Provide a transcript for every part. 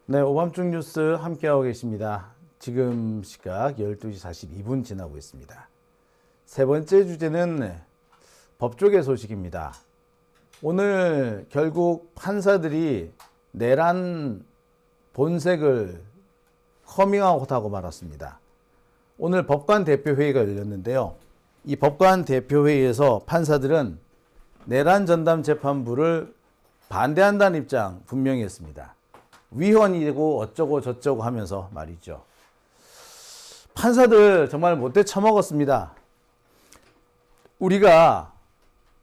네, 오밤중 뉴스 함께하고 계십니다. 지금 시각 12시 42분 지나고 있습니다. 세 번째 주제는 법조계 소식입니다. 오늘 결국 판사들이 내란 본색을 커밍아웃하고 말았습니다. 오늘 법관 대표회의가 열렸는데요. 이 법관 대표회의에서 판사들은 내란 전담 재판부를 반대한다는 입장 분명히 했습니다. 위헌이고 어쩌고 저쩌고 하면서 말이죠. 판사들 정말 못돼 처먹었습니다. 우리가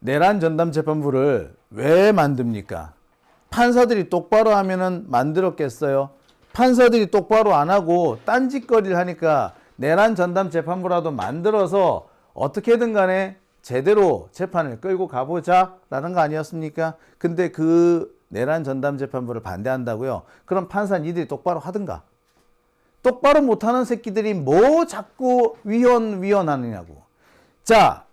내란 전담 재판부를 왜 만듭니까? 판사들이 똑바로 하면은 만들었겠어요? 판사들이 똑바로 안 하고 딴짓거리를 하니까 내란 전담 재판부라도 만들어서 어떻게든 간에 제대로 재판을 끌고 가보자 라는 거 아니었습니까? 근데 그 내란 전담 재판부를 반대한다고요? 그럼 판사 니들이 똑바로 하든가. 똑바로 못하는 새끼들이 뭐 자꾸 위헌 하느냐고. 자,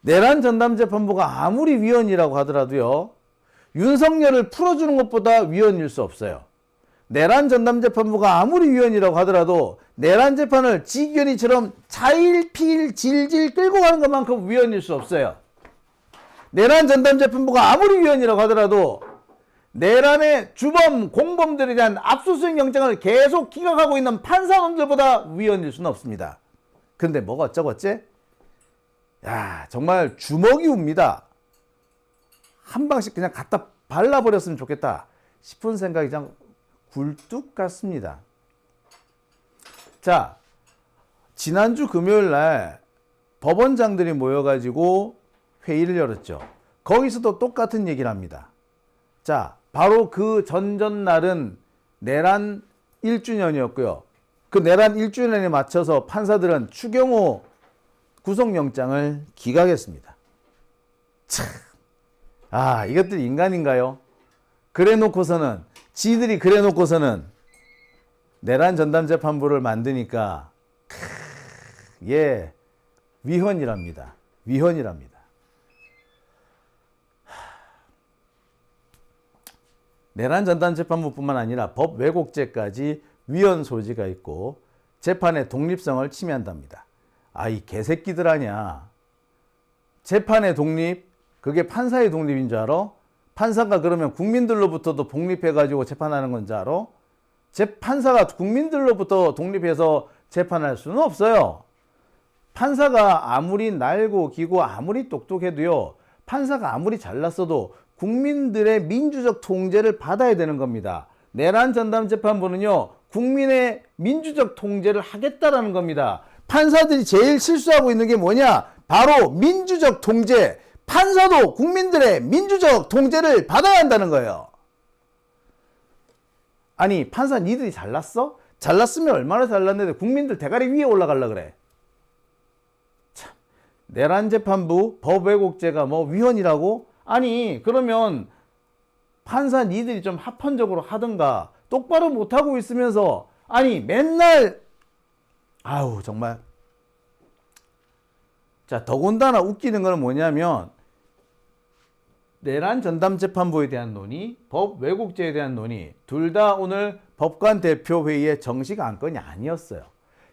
내란 전담 재판부가 아무리 위헌이라고 하더라도요, 윤석열을 풀어주는 것보다 위헌일 수 없어요. 내란 전담 재판부가 아무리 위헌이라고 하더라도 내란 재판을 지견이처럼 차일피일 질질 끌고 가는 것만큼 위헌일 수 없어요. 내란 전담 재판부가 아무리 위헌이라고 하더라도 내란의 주범, 공범들에 대한 압수수색 영장을 계속 기각하고 있는 판사놈들보다 위헌일 수는 없습니다. 근데 뭐가 어쩌고저쩌? 야, 정말 주먹이 웁니다. 한 방씩 그냥 갖다 발라버렸으면 좋겠다 싶은 생각이 그냥 굴뚝 같습니다. 자, 지난주 금요일 날 법원장들이 모여가지고 회의를 열었죠. 거기서도 똑같은 얘기를 합니다. 자, 바로 그 전전날은 내란 1주년이었고요. 그 내란 1주년에 맞춰서 판사들은 추경호 구속영장을 기각했습니다. 참, 이것들이 인간인가요? 지들이 그래 놓고서는 내란 전담 재판부를 만드니까 위헌이랍니다. 위헌이랍니다. 내란 전담 재판부뿐만 아니라 법 왜곡죄까지 위헌 소지가 있고 재판의 독립성을 침해한답니다. 이 개새끼들 아냐. 재판의 독립, 그게 판사의 독립인 줄 알아? 판사가 그러면 국민들로부터도 독립해가지고 재판하는 건 줄 알아? 판사가 국민들로부터 독립해서 재판할 수는 없어요. 판사가 아무리 날고 기고 아무리 똑똑해도요, 판사가 아무리 잘났어도 국민들의 민주적 통제를 받아야 되는 겁니다. 내란 전담 재판부는요, 국민의 민주적 통제를 하겠다라는 겁니다. 판사들이 제일 실수하고 있는 게 뭐냐? 바로 민주적 통제. 판사도 국민들의 민주적 통제를 받아야 한다는 거예요. 아니, 판사 니들이 잘났어? 잘났으면 얼마나 잘났는데 국민들 대가리 위에 올라가려 그래. 참, 내란 재판부 법 왜곡죄가 뭐 위헌이라고? 아니, 그러면 판사 니들이 좀 합헌적으로 하든가. 똑바로 못하고 있으면서 맨날 정말. 자, 더군다나 웃기는 건 뭐냐면 내란 전담 재판부에 대한 논의, 법 왜곡죄에 대한 논의, 둘 다 오늘 법관 대표 회의의 정식 안건이 아니었어요.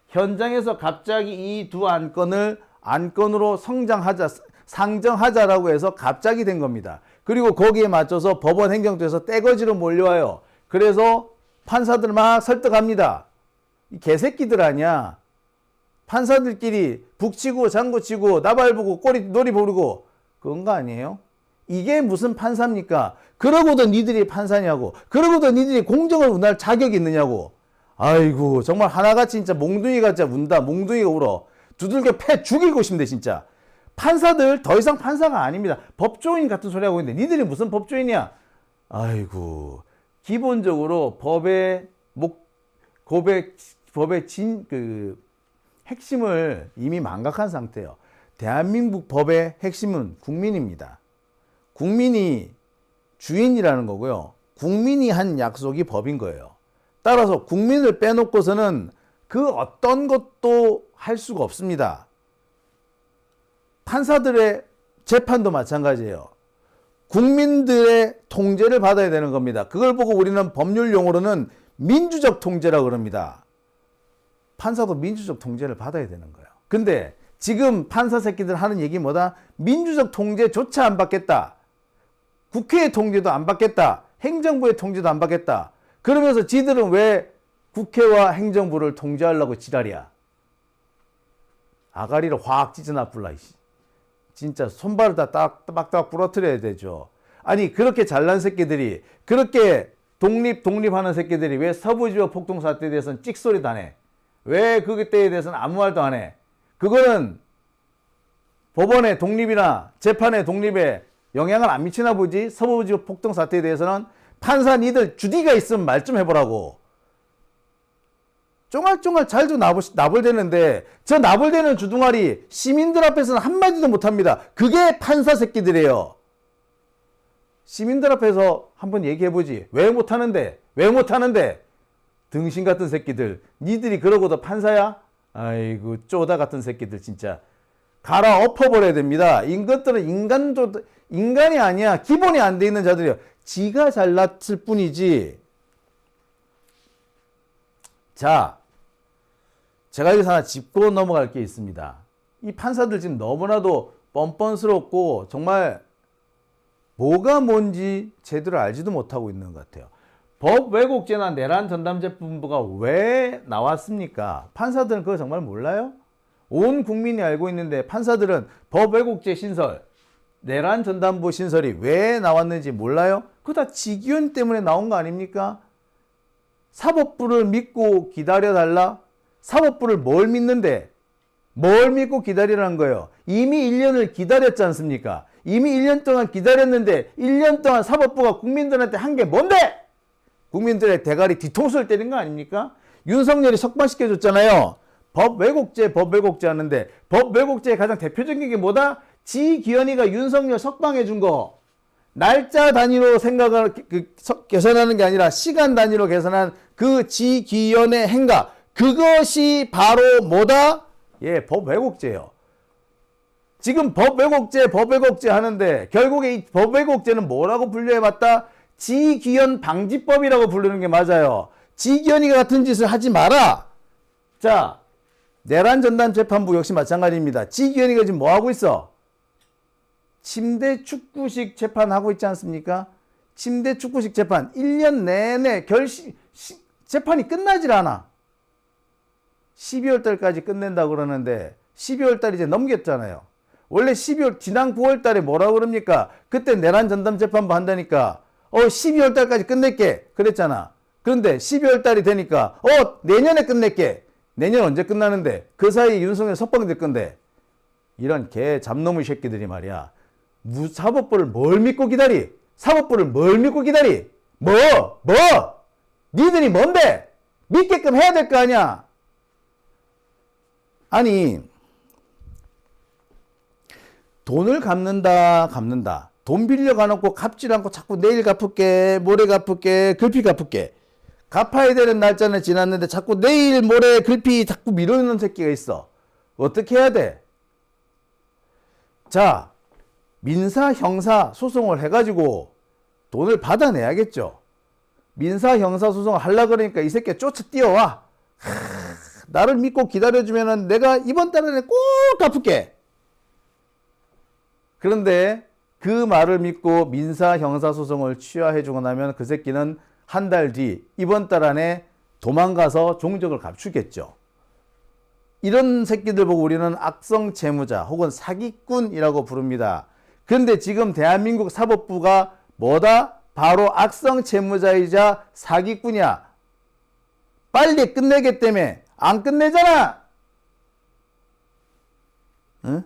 현장에서 갑자기 이 두 안건으로 상정하자라고 해서 갑자기 된 겁니다. 그리고 거기에 맞춰서 법원 행정처에서 떼거지로 몰려와요. 그래서 판사들 막 설득합니다. 이 개새끼들 아니야. 판사들끼리 북치고 장구치고 나발부고 놀이 부르고 그런 거 아니에요? 이게 무슨 판사입니까? 그러고도 니들이 판사냐고. 그러고도 니들이 공정을 운할 자격이 있느냐고. 아이고, 정말 하나같이 진짜 몽둥이가 진짜 운다. 몽둥이가 울어. 두들겨 패 죽이고 싶네 진짜. 판사들 더 이상 판사가 아닙니다. 법조인 같은 소리 하고 있는데 니들이 무슨 법조인이야? 아이고, 기본적으로 법의 핵심을 이미 망각한 상태예요. 대한민국 법의 핵심은 국민입니다. 국민이 주인이라는 거고요. 국민이 한 약속이 법인 거예요. 따라서 국민을 빼놓고서는 그 어떤 것도 할 수가 없습니다. 판사들의 재판도 마찬가지예요. 국민들의 통제를 받아야 되는 겁니다. 그걸 보고 우리는 법률 용어로는 민주적 통제라고 그럽니다. 판사도 민주적 통제를 받아야 되는 거예요. 근데 지금 판사 새끼들 하는 얘기 뭐다? 민주적 통제조차 안 받겠다. 국회의 통제도 안 받겠다. 행정부의 통제도 안 받겠다. 그러면서 지들은 왜 국회와 행정부를 통제하려고 지랄이야. 아가리를 확 찢어놔불라. 진짜 손발을 다 딱딱 부러뜨려야 되죠. 아니 그렇게 잘난 새끼들이, 그렇게 독립하는 새끼들이 왜 서부지법 폭동 사태에 대해서는 찍소리도 안 해? 왜 그때에 대해서는 아무 말도 안 해? 그거는 법원의 독립이나 재판의 독립에 영향을 안 미치나 보지. 서부지법 폭동 사태에 대해서는 판사 니들 주디가 있으면 말 좀 해보라고. 쫑알쫑알 잘도 나불대는데 저 나불대는 주둥아리 시민들 앞에서는 한마디도 못합니다. 그게 판사 새끼들이에요. 시민들 앞에서 한번 얘기해보지. 왜 못하는데? 왜 못하는데? 등신 같은 새끼들. 니들이 그러고도 판사야? 아이고 쪼다 같은 새끼들 진짜. 갈아 엎어버려야 됩니다. 이것들은 인간이 아니야. 기본이 안 돼 있는 자들이에요. 지가 잘났을 뿐이지. 자, 제가 여기서 하나 짚고 넘어갈 게 있습니다. 이 판사들 지금 너무나도 뻔뻔스럽고 정말 뭐가 뭔지 제대로 알지도 못하고 있는 것 같아요. 법 왜곡죄나 내란 전담재판부가 왜 나왔습니까? 판사들은 그거 정말 몰라요? 온 국민이 알고 있는데 판사들은 법 왜곡죄 신설, 내란 전담부 신설이 왜 나왔는지 몰라요? 그거 다 지기현 때문에 나온 거 아닙니까? 사법부를 믿고 기다려달라? 사법부를 뭘 믿는데? 뭘 믿고 기다리라는 거예요? 이미 1년을 기다렸지 않습니까? 이미 1년 동안 기다렸는데 1년 동안 사법부가 국민들한테 한 게 뭔데? 국민들의 대가리 뒤통수를 때린 거 아닙니까? 윤석열이 석방시켜줬잖아요. 법 왜곡죄 하는데 법 왜곡죄의 가장 대표적인 게 뭐다? 지기현이가 윤석열 석방해준 거. 날짜 단위로 생각을 계산하는 게 아니라 시간 단위로 계산한 그 지기현의 행각. 그것이 바로 뭐다? 예, 법 왜곡죄예요. 지금 법 왜곡죄 하는데 결국에 이 법 왜곡죄는 뭐라고 분류해봤다? 지기현 방지법이라고 부르는 게 맞아요. 지기현이가 같은 짓을 하지 마라. 자, 내란 전담 재판부 역시 마찬가지입니다. 지기현이가 지금 뭐 하고 있어? 침대 축구식 재판하고 있지 않습니까? 침대 축구식 재판 1년 내내 재판이 끝나질 않아. 12월 달까지 끝낸다고 그러는데 12월 달 이제 넘겼잖아요. 원래 지난 9월 달에 뭐라고 그럽니까? 그때 내란 전담 재판부 한다니까 12월 달까지 끝낼게 그랬잖아. 그런데 12월 달이 되니까 내년에 끝낼게. 내년 언제 끝나는데? 그 사이에 윤석열 석방될 건데. 이런 개 잡놈의 새끼들이 말이야. 사법부를 뭘 믿고 기다리? 사법부를 뭘 믿고 기다리? 뭐? 니들이 뭔데? 믿게끔 해야 될 거 아니야? 아니, 돈을 갚는다. 돈 빌려가놓고 갚질 않고 자꾸 내일 갚을게, 모레 갚을게, 글피 갚을게. 갚아야 되는 날짜는 지났는데 자꾸 내일, 모레, 글피 자꾸 미루는 새끼가 있어. 어떻게 해야 돼? 자, 민사, 형사 소송을 해가지고 돈을 받아내야겠죠. 민사, 형사 소송을 하려고 그러니까 이 새끼가 쫓아 뛰어와. 나를 믿고 기다려주면은 내가 이번 달에 꼭 갚을게. 그런데 그 말을 믿고 민사, 형사 소송을 취하해주고 나면 그 새끼는 한 달 뒤, 이번 달 안에 도망가서 종적을 감추겠죠. 이런 새끼들 보고 우리는 악성 채무자 혹은 사기꾼이라고 부릅니다. 그런데 지금 대한민국 사법부가 뭐다? 바로 악성 채무자이자 사기꾼이야. 빨리 끝내기 때문에 안 끝내잖아. 응?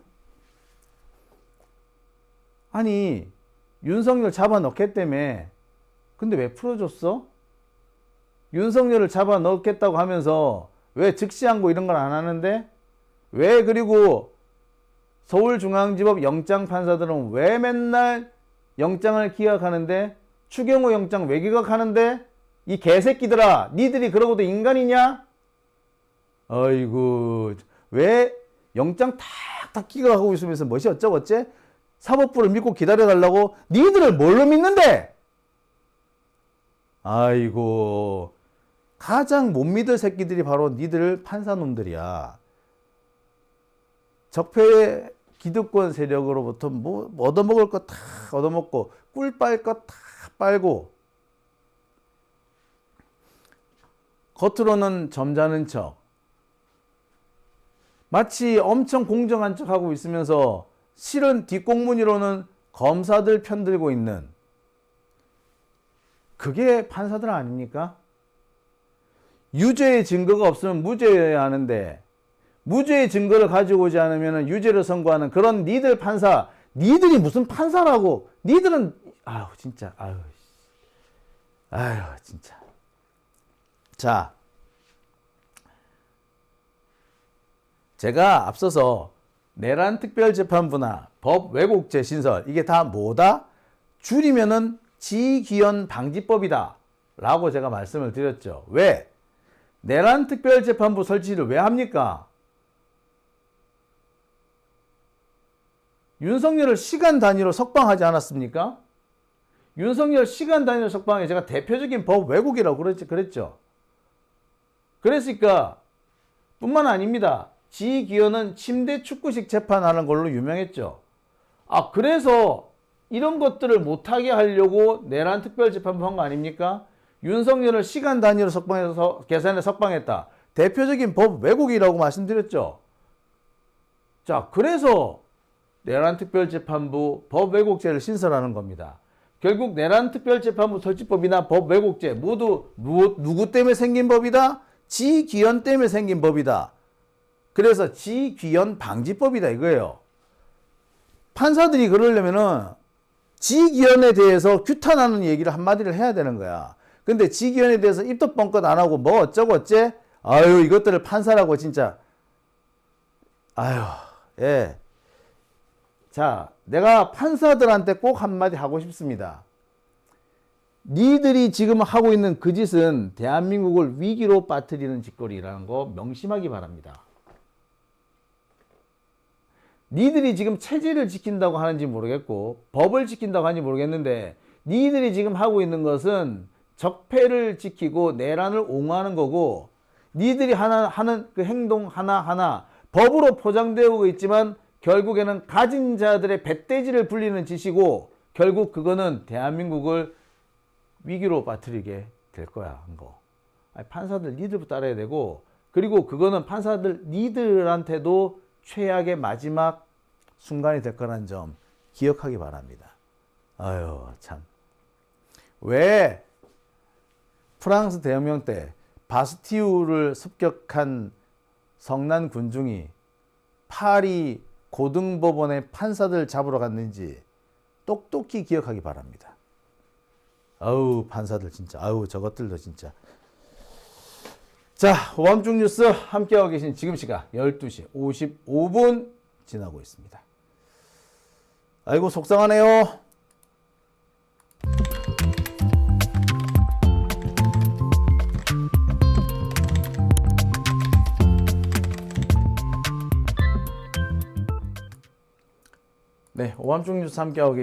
아니 윤석열 잡아넣겠다며. 근데 왜 풀어줬어? 윤석열을 잡아넣겠다고 하면서 왜 즉시항고 이런 걸 안 하는데? 왜 그리고 서울중앙지법 영장판사들은 왜 맨날 영장을 기각하는데? 추경호 영장 왜 기각하는데? 이 개새끼들아, 니들이 그러고도 인간이냐? 아이고, 왜 영장 탁탁 기각하고 있으면서 뭐지 어쩌고저쩌? 사법부를 믿고 기다려달라고? 니들을 뭘로 믿는데? 아이고, 가장 못 믿을 새끼들이 바로 니들 판사놈들이야. 적폐 기득권 세력으로부터 뭐 얻어먹을 거 다 얻어먹고 꿀 빨 거 다 빨고 겉으로는 점잖은 척 마치 엄청 공정한 척 하고 있으면서 실은 뒷공무니로는 검사들 편들고 있는 그게 판사들 아닙니까? 유죄의 증거가 없으면 무죄여야 하는데 무죄의 증거를 가지고 오지 않으면 유죄를 선고하는 그런 니들 판사, 니들이 무슨 판사라고? 니들은 아유 진짜 아유 진짜. 자, 제가 앞서서 내란 특별재판부나 법 왜곡죄 신설 이게 다 뭐다? 줄이면은 지기현 방지법이다 라고 제가 말씀을 드렸죠. 왜? 내란 특별재판부 설치를 왜 합니까? 윤석열을 시간 단위로 석방하지 않았습니까? 윤석열 시간 단위로 석방에 제가 대표적인 법 왜곡이라고 그랬죠. 그랬으니까 뿐만 아닙니다. 지기현은 침대 축구식 재판하는 걸로 유명했죠. 아, 그래서 이런 것들을 못하게 하려고 내란 특별재판부 한 거 아닙니까? 윤석열을 시간 단위로 석방해서 계산해 석방했다. 대표적인 법 왜곡이라고 말씀드렸죠. 자, 그래서 내란 특별재판부 법 왜곡죄를 신설하는 겁니다. 결국 내란 특별재판부 설치법이나 법 왜곡죄 모두 누구 때문에 생긴 법이다? 지기현 때문에 생긴 법이다. 그래서 지기현 방지법이다 이거예요. 판사들이 그러려면은 지기현에 대해서 규탄하는 얘기를 한마디를 해야 되는 거야. 근데 지기현에 대해서 입도 뻥끗 안 하고 뭐 어쩌고 어째? 아유 이것들을 판사라고 진짜. 아유 예. 자, 내가 판사들한테 꼭 한마디 하고 싶습니다. 니들이 지금 하고 있는 그 짓은 대한민국을 위기로 빠뜨리는 짓거리라는 거 명심하기 바랍니다. 니들이 지금 체제를 지킨다고 하는지 모르겠고 법을 지킨다고 하는지 모르겠는데 니들이 지금 하고 있는 것은 적폐를 지키고 내란을 옹호하는 거고 니들이 하는 그 행동 하나하나 법으로 포장되고 있지만 결국에는 가진 자들의 배돼지를 불리는 짓이고 결국 그거는 대한민국을 위기로 빠뜨리게 될 거야 한 거. 아니, 판사들 니들부터 알아야 되고 그리고 그거는 판사들 니들한테도 최악의 마지막 순간이 될 거라는 점 기억하기 바랍니다. 아유 참. 왜 프랑스 대혁명 때 바스티유를 습격한 성난 군중이 파리 고등법원의 판사들 잡으러 갔는지 똑똑히 기억하기 바랍니다. 아우 판사들 진짜 아우 저것들도 진짜. 자, 오밤중 뉴스 함께하고 계신 지금 시각 12시 55분 지나고 있습니다. 아이고 속상하네요. 네, 오밤중 뉴스 함께하고 계십니다.